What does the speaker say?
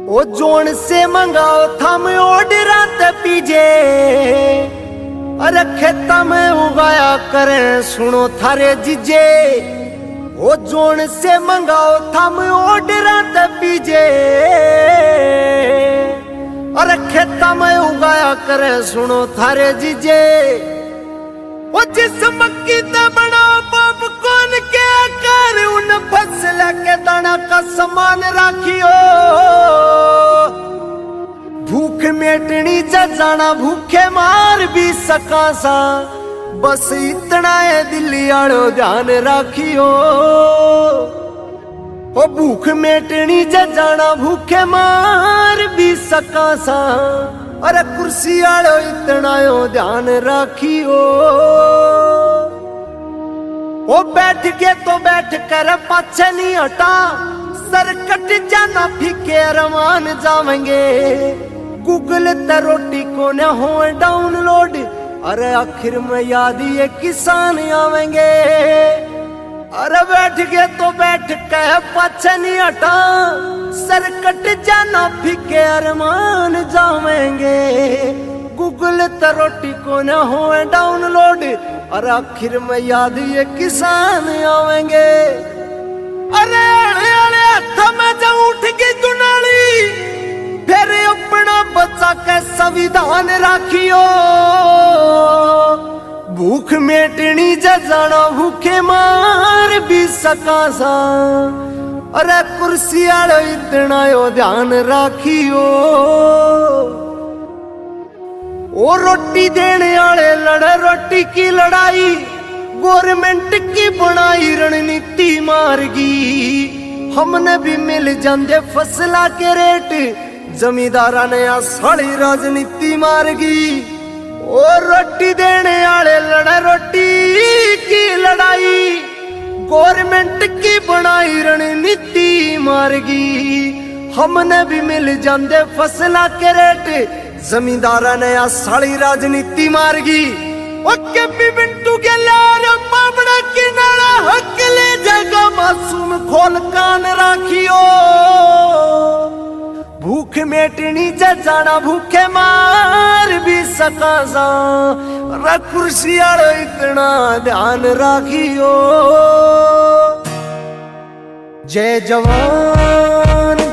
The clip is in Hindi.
ओ जोन से मंगाओ थम ऑर्डर ते पीजे, अरे खेता में उगाया करें सुनो थारे जीजे। ओ जोन से मंगाओ थम ऑर्डर ते पीजे, अरे खेता में उगाया करें सुनो थारे जीजे। ओ जिस मक्की ते बना पॉपकॉर्न के आकार उन फसल के दाना का समान राखियो। भूख मेटनी जाना भूखे मार भी सका सा, बस इतना है दिल्ली आड़ो ध्यान राखियो। ओ भूख मेटनी जाना भूखे मार भी सका सा, अरे कुर्सी आड़ो इतना यो ध्यान राखियो। ओ बैठ के तो बैठ कर पाछे नहीं हटा, सर कट जाना फीके अरमान जावेंगे। गूगल ते रोटी को न हो डाउनलोड, अरे आखिर में याद ये किसान आवेंगे। अरे बैठ के तो बैठ के पाछे नहीं हटा, सर कट जाना फीके अरमान जावेंगे। गूगल ते रोटी को न हो डाउनलोड, और आखिर में याद ये किसान आवेंगे। अरे हाथ में जब उठ गई दुनाली, फिर अपना बच्चा के संविधान राखियो। भूख मेटनी जाना भूखे मार भी सका सा, अरे कुर्सी आड़ो इतना यो ध्यान राखियो। ओ रोटी देने वाले लड़े रोटी की लड़ाई, गवर्नमेंट की बनाई रणनीति मारगी। हमने भी मिल जाते फसला के रेट, जमींदारा ने साड़ी राजनीति मारगी। ओ रोटी देने वाले लड़े रोटी की लड़ाई, गवर्नमेंट की बनाई रणनीति मारगी। हमने भी मिल जाते फसला के रेट, जमींदारा ने साड़ी राजनीति मारगी। ओके बिंटू के लार बाबड़ा किनारा हक ले जगह मासूम खोल कान राखियो। भूख मेटनी जाना भूखे मार भी सका सा, कुर्सी आड़ो इतना ध्यान राखियो। जय जवान